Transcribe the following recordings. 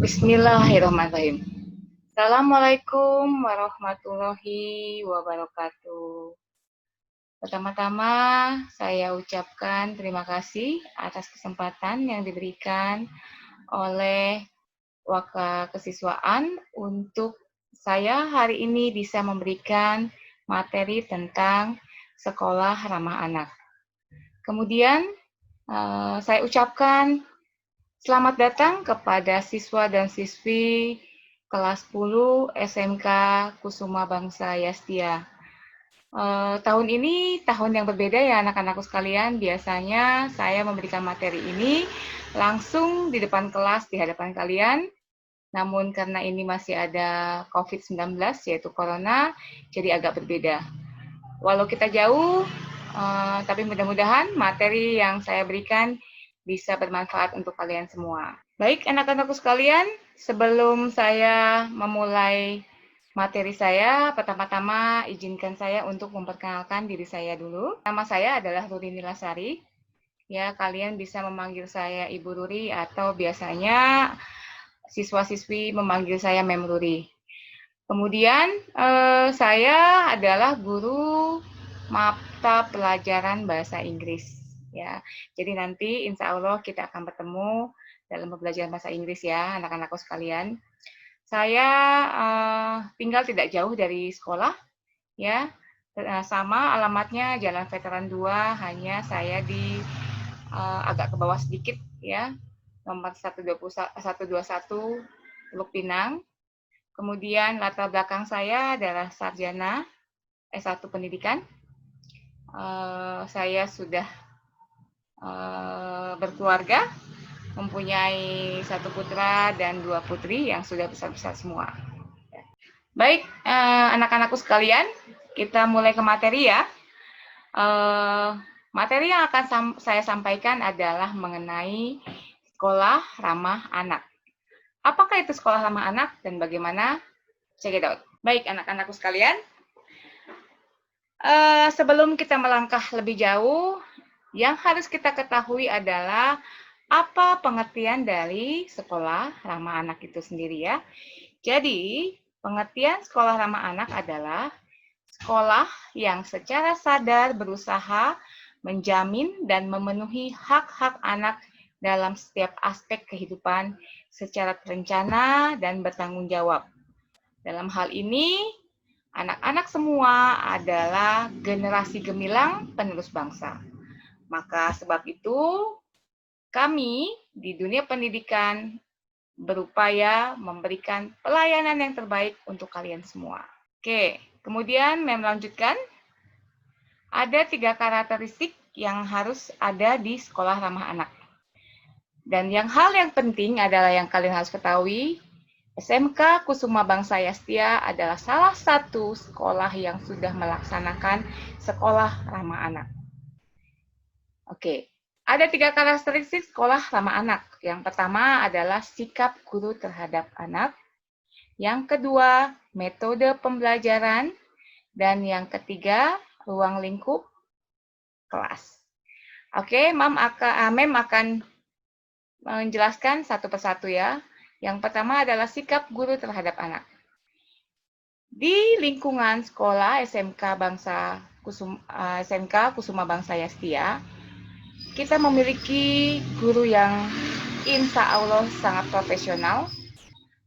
Bismillahirrahmanirrahim. Assalamualaikum warahmatullahi wabarakatuh. Pertama-tama, saya ucapkan terima kasih atas kesempatan yang diberikan oleh Waka Kesiswaan untuk saya hari ini bisa memberikan materi tentang sekolah ramah anak. Kemudian, saya ucapkan selamat datang kepada siswa dan siswi kelas 10 SMK Kusuma Bangsa Yastia. Tahun ini tahun yang berbeda ya anak-anakku sekalian. Biasanya saya memberikan materi ini langsung di depan kelas di hadapan kalian. Namun karena ini masih ada COVID-19 yaitu Corona, jadi agak berbeda. Walau kita jauh, tapi mudah-mudahan materi yang saya berikan bisa bermanfaat untuk kalian semua. Baik, anak-anakku sekalian, sebelum saya memulai materi saya, pertama-tama izinkan saya untuk memperkenalkan diri saya dulu. Nama saya adalah Ruri Nilasari. Ya, kalian bisa memanggil saya Ibu Ruri atau biasanya siswa-siswi memanggil saya Mem Ruri. Kemudian saya adalah guru mata pelajaran bahasa Inggris. Ya, jadi nanti insya Allah kita akan bertemu dalam pembelajaran bahasa Inggris ya, anak-anakku sekalian. Saya tinggal tidak jauh dari sekolah, ya, sama alamatnya Jalan Veteran 2, hanya saya di agak ke bawah sedikit, ya, nomor 121 Teluk Pinang. Kemudian latar belakang saya adalah sarjana S1 Pendidikan. Saya sudah berkeluarga, mempunyai 1 putra dan 2 putri yang sudah besar-besar semua. Baik, anak-anakku sekalian, kita mulai ke materi ya. Materi yang akan saya sampaikan adalah mengenai sekolah ramah anak. Apakah itu sekolah ramah anak dan bagaimana? Check it out. Baik, anak-anakku sekalian, sebelum kita melangkah lebih jauh, yang harus kita ketahui adalah apa pengertian dari sekolah ramah anak itu sendiri ya. Jadi, pengertian sekolah ramah anak adalah sekolah yang secara sadar berusaha menjamin dan memenuhi hak-hak anak dalam setiap aspek kehidupan secara terencana dan bertanggung jawab. Dalam hal ini, anak-anak semua adalah generasi gemilang penerus bangsa. Maka sebab itu, kami di dunia pendidikan berupaya memberikan pelayanan yang terbaik untuk kalian semua. Oke, kemudian melanjutkan. Ada 3 karakteristik yang harus ada di sekolah ramah anak. Dan hal yang penting adalah yang kalian harus ketahui, SMK Kusuma Bangsa Yastia adalah salah satu sekolah yang sudah melaksanakan sekolah ramah anak. Oke, ada 3 karakteristik sekolah ramah anak. Yang pertama adalah sikap guru terhadap anak. Yang kedua, metode pembelajaran. Dan yang ketiga, ruang lingkup kelas. Oke, Mem akan menjelaskan satu persatu ya. Yang pertama adalah sikap guru terhadap anak. Di lingkungan sekolah SMK Kusuma Bangsa Yastia, kita memiliki guru yang insya Allah sangat profesional.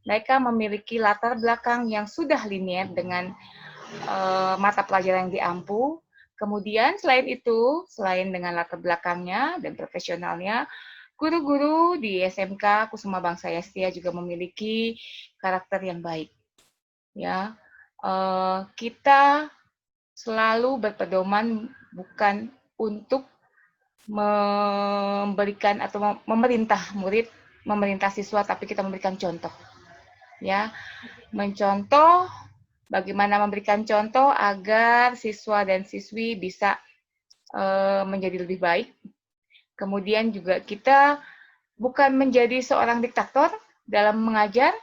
Mereka memiliki latar belakang yang sudah linier dengan mata pelajaran yang diampu. Kemudian selain dengan latar belakangnya dan profesionalnya, guru-guru di SMK Kusuma Bangsa Yastia juga memiliki karakter yang baik. Ya, kita selalu berpedoman bukan untuk memberikan atau memerintah murid, memerintah siswa, tapi kita memberikan contoh. Ya, mencontoh, bagaimana memberikan contoh agar siswa dan siswi bisa menjadi lebih baik. Kemudian juga kita bukan menjadi seorang diktator dalam mengajar,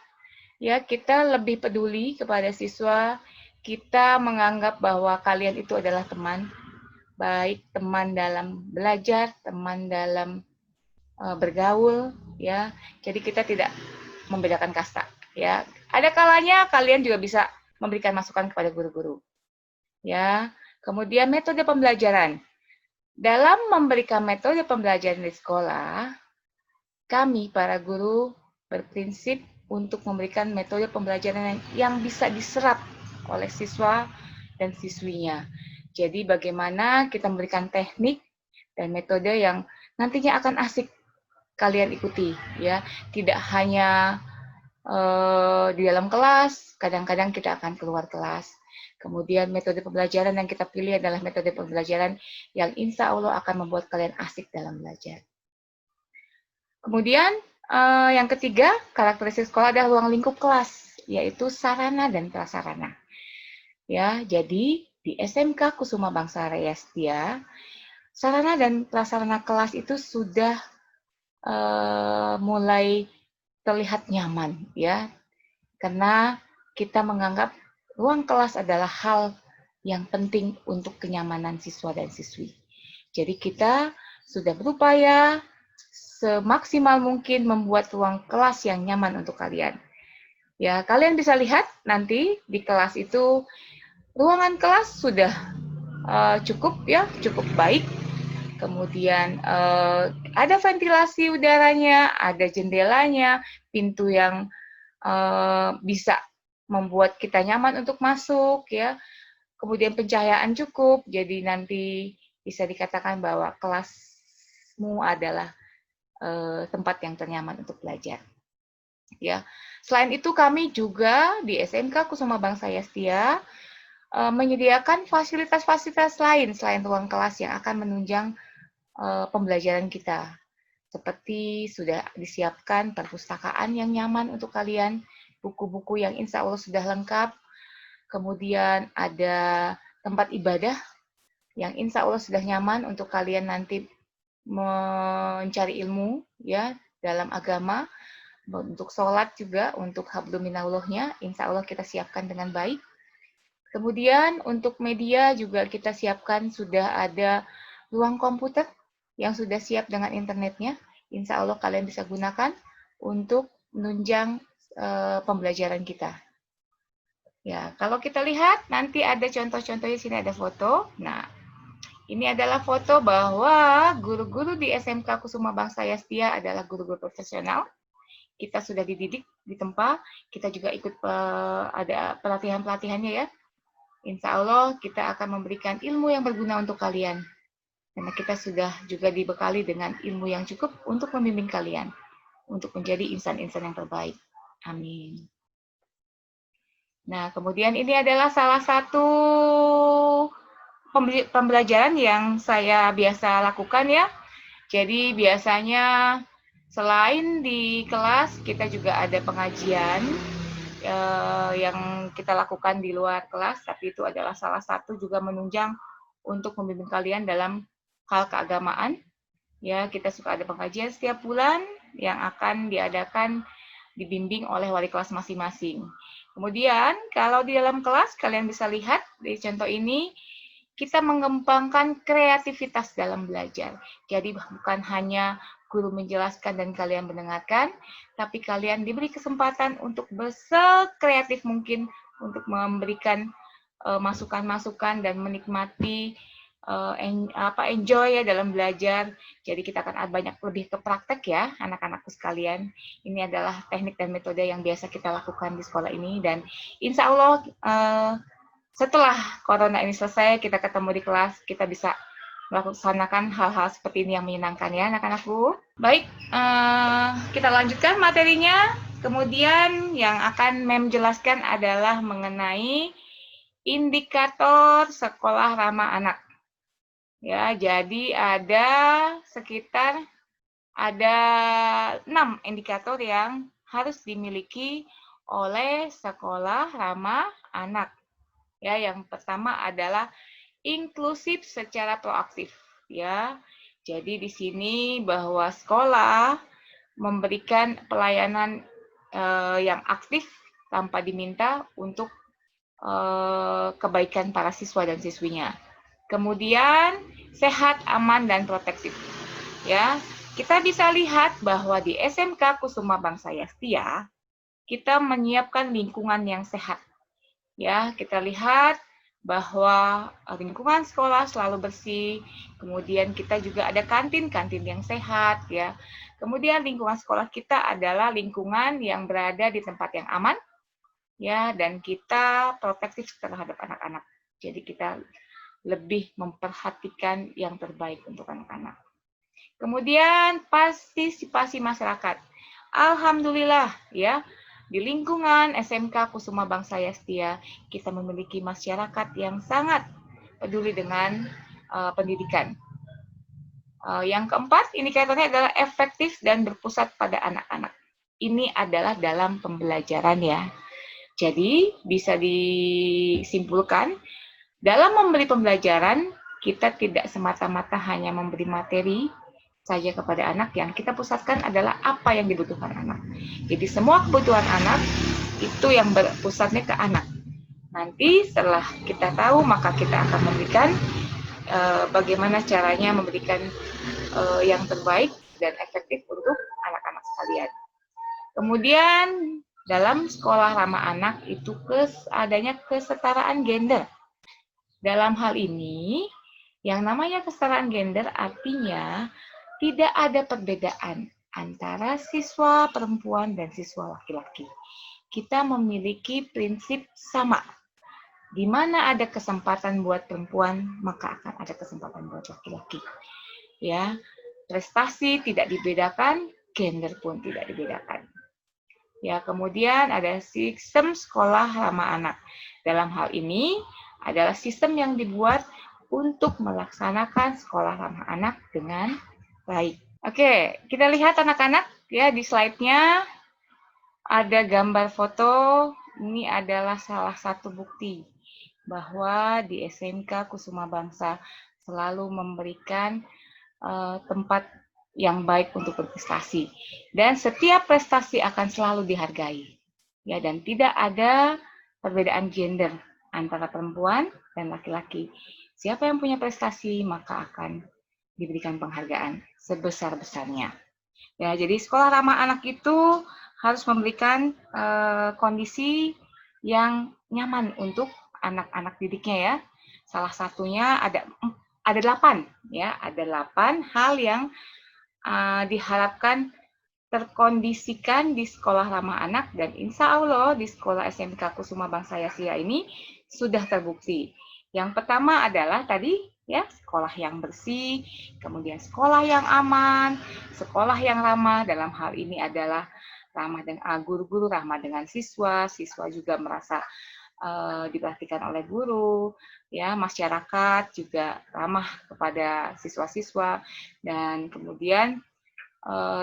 ya, kita lebih peduli kepada siswa, kita menganggap bahwa kalian itu adalah teman, baik teman dalam belajar, teman dalam bergaul, ya. Jadi kita tidak membedakan kasta. Ya, ada kalanya kalian juga bisa memberikan masukan kepada guru-guru. Ya, kemudian metode pembelajaran. Dalam memberikan metode pembelajaran di sekolah, kami para guru berprinsip untuk memberikan metode pembelajaran yang bisa diserap oleh siswa dan siswinya. Jadi bagaimana kita memberikan teknik dan metode yang nantinya akan asik kalian ikuti, ya. Tidak hanya di dalam kelas, kadang-kadang kita akan keluar kelas. Kemudian metode pembelajaran yang kita pilih adalah metode pembelajaran yang insya Allah akan membuat kalian asik dalam belajar. Kemudian yang ketiga, karakteristik sekolah adalah ruang lingkup kelas, yaitu sarana dan prasarana. Ya, jadi di SMK Kusuma Bangsa Raya Setia, sarana dan prasarana kelas itu sudah mulai terlihat nyaman, ya, karena kita menganggap ruang kelas adalah hal yang penting untuk kenyamanan siswa dan siswi. Jadi kita sudah berupaya semaksimal mungkin membuat ruang kelas yang nyaman untuk kalian. Ya, kalian bisa lihat nanti di kelas itu ruangan kelas sudah cukup baik. Kemudian ada ventilasi udaranya, ada jendelanya, pintu yang bisa membuat kita nyaman untuk masuk, ya. Kemudian pencahayaan cukup, jadi nanti bisa dikatakan bahwa kelasmu adalah tempat yang ternyaman untuk belajar. Ya, selain itu kami juga di SMK Kusuma Bangsa Setia menyediakan fasilitas-fasilitas lain selain ruang kelas yang akan menunjang pembelajaran kita. Seperti sudah disiapkan perpustakaan yang nyaman untuk kalian, buku-buku yang insya Allah sudah lengkap, kemudian ada tempat ibadah yang insya Allah sudah nyaman untuk kalian nanti mencari ilmu, ya, dalam agama, untuk sholat juga, untuk hablum minallahnya, insya Allah kita siapkan dengan baik. Kemudian untuk media juga kita siapkan, sudah ada ruang komputer yang sudah siap dengan internetnya, insya Allah kalian bisa gunakan untuk menunjang pembelajaran kita. Ya, kalau kita lihat nanti ada contoh-contohnya, sini ada foto. Nah, ini adalah foto bahwa guru-guru di SMK Kusuma Bangsa Setia adalah guru-guru profesional. Kita sudah dididik di tempat, kita juga ikut ada pelatihan-pelatihannya, ya. Insya Allah kita akan memberikan ilmu yang berguna untuk kalian. Karena kita sudah juga dibekali dengan ilmu yang cukup untuk membimbing kalian, untuk menjadi insan-insan yang terbaik. Amin. Nah, kemudian ini adalah salah satu pembelajaran yang saya biasa lakukan, ya. Jadi biasanya selain di kelas, kita juga ada pengajian yang kita lakukan di luar kelas, tapi itu adalah salah satu juga menunjang untuk membimbing kalian dalam hal keagamaan. Ya, kita suka ada pengajian setiap bulan yang akan diadakan dibimbing oleh wali kelas masing-masing. Kemudian, kalau di dalam kelas, kalian bisa lihat di contoh ini, kita mengembangkan kreativitas dalam belajar. Jadi bukan hanya guru menjelaskan dan kalian mendengarkan, tapi kalian diberi kesempatan untuk sekreatif mungkin untuk memberikan masukan-masukan dan menikmati enjoy ya dalam belajar. Jadi kita akan banyak lebih ke praktek, ya, anak-anakku sekalian. Ini adalah teknik dan metode yang biasa kita lakukan di sekolah ini, dan insya Allah setelah corona ini selesai, kita ketemu di kelas, kita bisa melaksanakan hal-hal seperti ini yang menyenangkan, ya, anak-anakku. Baik, kita lanjutkan materinya. Kemudian yang akan Mem jelaskan adalah mengenai indikator sekolah ramah anak. Ya, jadi ada sekitar 6 indikator yang harus dimiliki oleh sekolah ramah anak. Ya, yang pertama adalah inklusif secara proaktif, ya. Jadi di sini bahwa sekolah memberikan pelayanan yang aktif tanpa diminta untuk kebaikan para siswa dan siswinya. Kemudian sehat, aman, dan protektif. Ya, kita bisa lihat bahwa di SMK Kusuma Bangsa Setia kita menyiapkan lingkungan yang sehat. Ya, kita lihat bahwa lingkungan sekolah selalu bersih, kemudian kita juga ada kantin-kantin yang sehat, ya. Kemudian lingkungan sekolah kita adalah lingkungan yang berada di tempat yang aman, ya, dan kita protektif terhadap anak-anak. Jadi kita lebih memperhatikan yang terbaik untuk anak-anak. Kemudian partisipasi masyarakat. Alhamdulillah, ya, di lingkungan SMK Kusuma Bangsa Yastia, kita memiliki masyarakat yang sangat peduli dengan pendidikan. Yang keempat, indikatornya adalah efektif dan berpusat pada anak-anak. Ini adalah dalam pembelajaran, ya. Jadi, bisa disimpulkan, dalam memberi pembelajaran, kita tidak semata-mata hanya memberi materi saja kepada anak, yang kita pusatkan adalah apa yang dibutuhkan anak. Jadi semua kebutuhan anak itu yang berpusatnya ke anak. Nanti setelah kita tahu, maka kita akan memberikan bagaimana caranya memberikan yang terbaik dan efektif untuk anak-anak sekalian. Kemudian dalam sekolah ramah anak itu adanya kesetaraan gender. Dalam hal ini, yang namanya kesetaraan gender artinya tidak ada perbedaan antara siswa perempuan dan siswa laki-laki. Kita memiliki prinsip sama. Di mana ada kesempatan buat perempuan, maka akan ada kesempatan buat laki-laki. Ya, prestasi tidak dibedakan, gender pun tidak dibedakan. Ya, kemudian ada sistem sekolah ramah anak. Dalam hal ini adalah sistem yang dibuat untuk melaksanakan sekolah ramah anak dengan baik. Oke, kita lihat anak-anak ya di slide-nya ada gambar foto. Ini adalah salah satu bukti bahwa di SMK Kusuma Bangsa selalu memberikan tempat yang baik untuk berprestasi. Dan setiap prestasi akan selalu dihargai. Ya, dan tidak ada perbedaan gender antara perempuan dan laki-laki. Siapa yang punya prestasi, maka akan diberikan penghargaan sebesar-besarnya. Ya, jadi sekolah ramah anak itu harus memberikan kondisi yang nyaman untuk anak-anak didiknya ya. Salah satunya ada 8 ya, ada 8 hal yang diharapkan terkondisikan di sekolah ramah anak, dan insya Allah di sekolah SMK Kusuma Bangsa Yastia ini sudah terbukti. Yang pertama adalah tadi ya, sekolah yang bersih, kemudian sekolah yang aman, sekolah yang ramah. Dalam hal ini adalah ramah dengan guru-guru, ramah dengan siswa, siswa juga merasa diperhatikan oleh guru, ya, masyarakat juga ramah kepada siswa-siswa, dan kemudian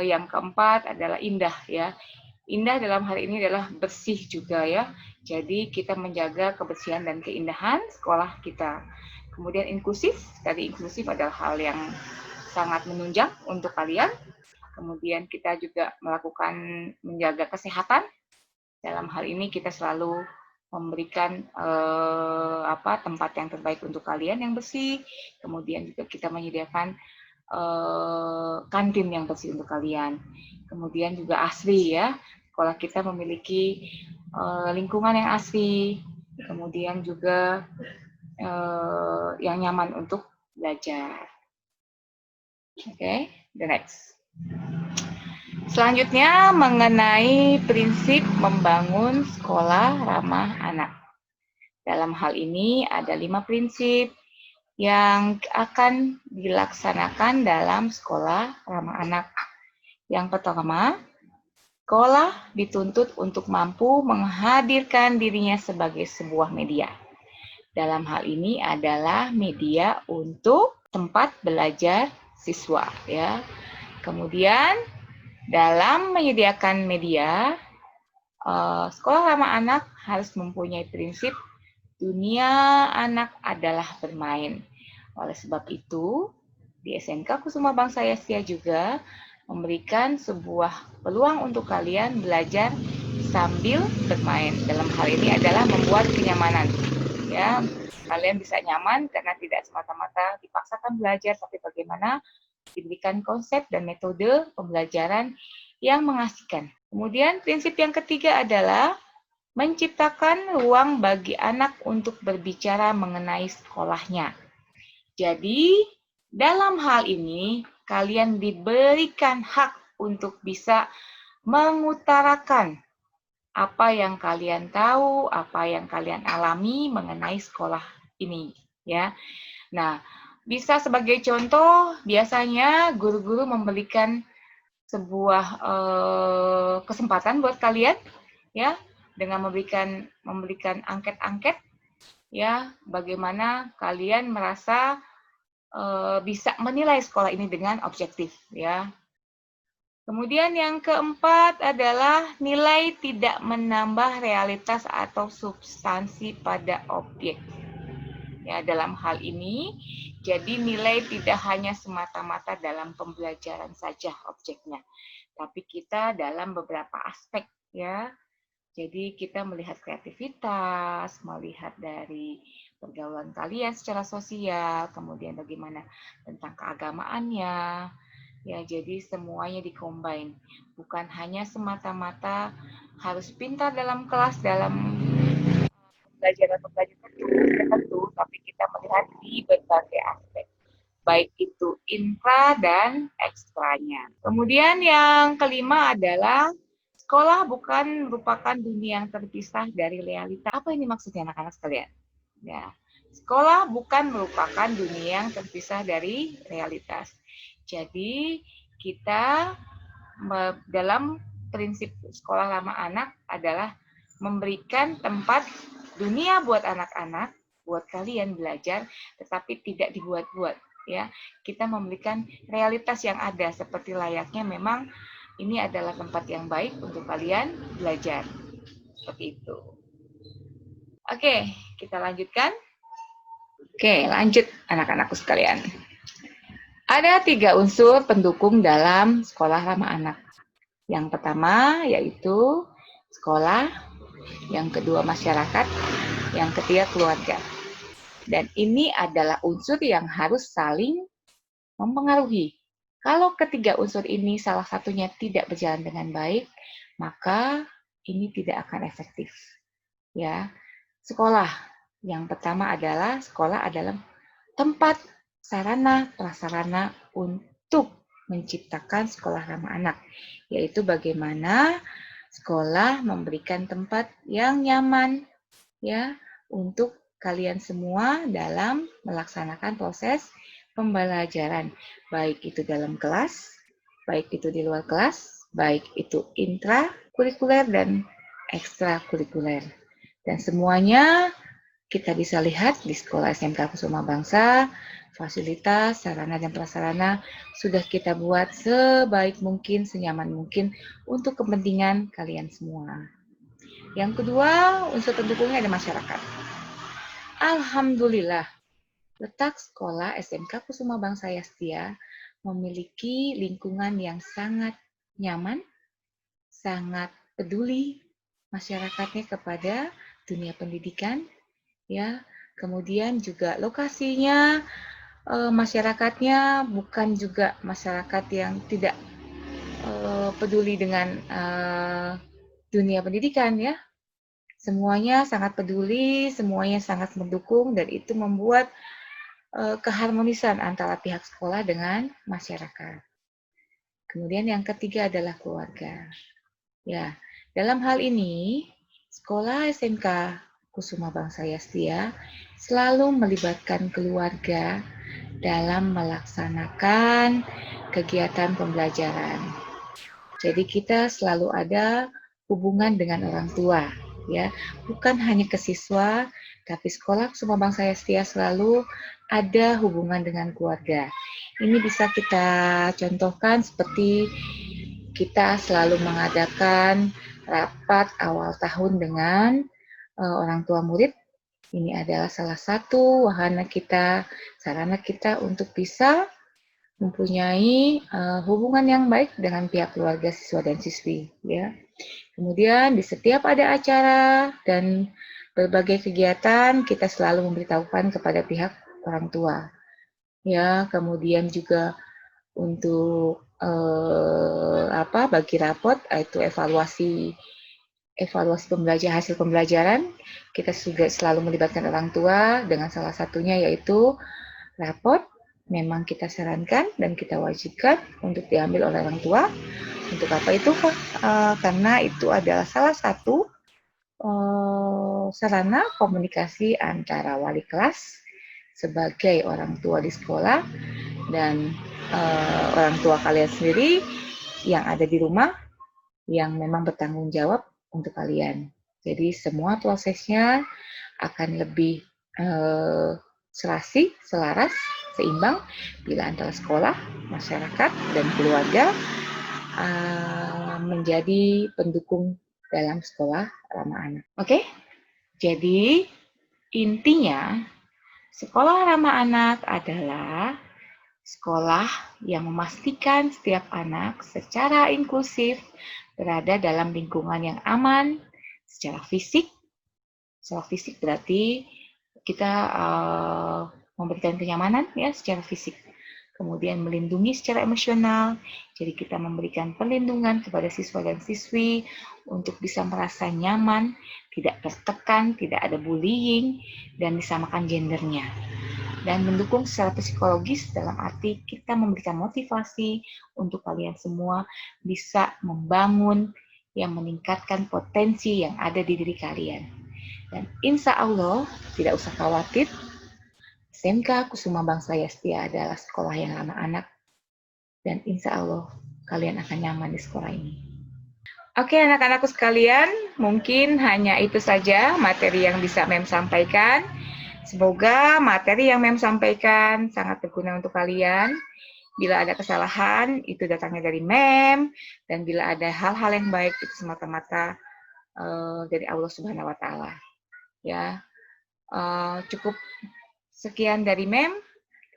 yang keempat adalah indah ya. Indah dalam hal ini adalah bersih juga ya. Jadi kita menjaga kebersihan dan keindahan sekolah kita. Kemudian inklusif, tadi inklusif adalah hal yang sangat menunjang untuk kalian. Kemudian kita juga melakukan menjaga kesehatan. Dalam hal ini kita selalu memberikan tempat yang terbaik untuk kalian yang bersih. Kemudian juga kita menyediakan kantin yang bersih untuk kalian. Kemudian juga asri ya. Sekolah kita memiliki lingkungan yang asri. Kemudian juga yang nyaman untuk belajar. Oke, the next. Selanjutnya mengenai prinsip membangun sekolah ramah anak. Dalam hal ini ada 5 prinsip yang akan dilaksanakan dalam sekolah ramah anak. Yang pertama, sekolah dituntut untuk mampu menghadirkan dirinya sebagai sebuah media. Dalam hal ini adalah media untuk tempat belajar siswa, ya. Kemudian dalam menyediakan media, sekolah ramah anak harus mempunyai prinsip dunia anak adalah bermain. Oleh sebab itu, di SMK Kusuma Bangsa Yastia juga memberikan sebuah peluang untuk kalian belajar sambil bermain. Dalam hal ini adalah membuat kenyamanan. Ya, kalian bisa nyaman karena tidak semata-mata dipaksakan belajar, tapi bagaimana diberikan konsep dan metode pembelajaran yang mengasihkan. Kemudian prinsip yang ketiga adalah menciptakan ruang bagi anak untuk berbicara mengenai sekolahnya. Jadi, dalam hal ini, kalian diberikan hak untuk bisa mengutarakan apa yang kalian tahu, apa yang kalian alami mengenai sekolah ini, ya. Nah, bisa sebagai contoh, biasanya guru-guru memberikan sebuah kesempatan buat kalian, ya, dengan memberikan angket-angket, ya, bagaimana kalian merasa bisa menilai sekolah ini dengan objektif, ya. Kemudian yang keempat adalah nilai tidak menambah realitas atau substansi pada objek. Ya, dalam hal ini, jadi nilai tidak hanya semata-mata dalam pembelajaran saja objeknya, tapi kita dalam beberapa aspek, ya. Jadi kita melihat kreativitas, melihat dari pergaulan kalian secara sosial, kemudian bagaimana tentang keagamaannya. Ya, jadi semuanya dikombin. Bukan hanya semata-mata harus pintar dalam kelas, dalam pembelajaran tertentu, tapi kita melihat di berbagai aspek, baik itu intra dan ekstranya. Kemudian yang kelima adalah sekolah bukan merupakan dunia yang terpisah dari realita. Apa ini maksudnya anak-anak sekalian? Ya, sekolah bukan merupakan dunia yang terpisah dari realitas. Jadi kita dalam prinsip sekolah ramah anak adalah memberikan tempat dunia buat anak-anak, buat kalian belajar, tetapi tidak dibuat-buat, ya. Kita memberikan realitas yang ada seperti layaknya memang ini adalah tempat yang baik untuk kalian belajar. Seperti itu. Oke, kita lanjutkan. Oke, lanjut anak-anakku sekalian. Ada 3 unsur pendukung dalam sekolah ramah anak. Yang pertama yaitu sekolah, yang kedua masyarakat, yang ketiga keluarga. Dan ini adalah unsur yang harus saling mempengaruhi. Kalau ketiga unsur ini salah satunya tidak berjalan dengan baik, maka ini tidak akan efektif. Ya, sekolah. Yang pertama adalah sekolah adalah tempat sarana prasarana untuk menciptakan sekolah ramah anak, yaitu bagaimana sekolah memberikan tempat yang nyaman, ya, untuk kalian semua dalam melaksanakan proses pembelajaran, baik itu dalam kelas, baik itu di luar kelas, baik itu intrakurikuler dan ekstrakurikuler. Dan semuanya kita bisa lihat di Sekolah SMK Kusuma Bangsa, fasilitas, sarana dan prasarana sudah kita buat sebaik mungkin, senyaman mungkin untuk kepentingan kalian semua. Yang kedua, unsur pendukungnya ada masyarakat. Alhamdulillah, letak sekolah SMK Kusuma Bangsa Yastia memiliki lingkungan yang sangat nyaman, sangat peduli masyarakatnya kepada dunia pendidikan, ya. Kemudian juga lokasinya, masyarakatnya bukan juga masyarakat yang tidak peduli dengan dunia pendidikan, ya. Semuanya sangat peduli, semuanya sangat mendukung, dan itu membuat keharmonisan antara pihak sekolah dengan masyarakat. Kemudian yang ketiga adalah keluarga. Ya, dalam hal ini sekolah SMK Kusuma Bangsa Yastia selalu melibatkan keluarga dalam melaksanakan kegiatan pembelajaran. Jadi kita selalu ada hubungan dengan orang tua, ya, bukan hanya ke siswa, tapi sekolah Kusuma Bangsa Yastia selalu ada hubungan dengan keluarga. Ini bisa kita contohkan seperti kita selalu mengadakan rapat awal tahun dengan orang tua murid. Ini adalah salah satu wahana kita, sarana kita untuk bisa mempunyai hubungan yang baik dengan pihak keluarga siswa dan siswi, ya. Kemudian di setiap ada acara dan berbagai kegiatan kita selalu memberitahukan kepada pihak orang tua, ya. Kemudian juga untuk bagi rapot, itu evaluasi hasil pembelajaran. Kita juga selalu melibatkan orang tua dengan salah satunya yaitu rapot. Memang kita sarankan dan kita wajibkan untuk diambil oleh orang tua. Untuk apa itu? Karena itu adalah salah satu sarana komunikasi antara wali kelas sebagai orang tua di sekolah dan orang tua kalian sendiri yang ada di rumah yang memang bertanggung jawab untuk kalian. Jadi semua prosesnya akan lebih serasi, selaras, seimbang bila antara sekolah, masyarakat, dan keluarga menjadi pendukung dalam sekolah ramah anak. Oke? Jadi intinya sekolah ramah anak adalah sekolah yang memastikan setiap anak secara inklusif berada dalam lingkungan yang aman secara fisik. Secara fisik berarti kita memberikan kenyamanan ya secara fisik. Kemudian melindungi secara emosional, jadi kita memberikan perlindungan kepada siswa dan siswi untuk bisa merasa nyaman, tidak tertekan, tidak ada bullying, dan disamakan gendernya. Dan mendukung secara psikologis dalam arti kita memberikan motivasi untuk kalian semua bisa membangun yang meningkatkan potensi yang ada di diri kalian. Dan insya Allah tidak usah khawatir, SMK Kusuma Bangsa Yastia adalah sekolah yang ramah anak dan insya Allah kalian akan nyaman di sekolah ini. Oke anak-anakku sekalian, mungkin hanya itu saja materi yang bisa Mem sampaikan. Semoga materi yang Mem sampaikan sangat berguna untuk kalian. Bila ada kesalahan, itu datangnya dari Mem. Dan bila ada hal-hal yang baik, itu semata-mata dari Allah Subhanahu wa Ta'ala. Ya, cukup sekian dari Mem.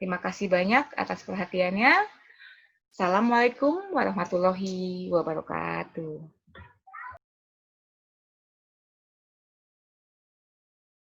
Terima kasih banyak atas perhatiannya. Assalamualaikum warahmatullahi wabarakatuh.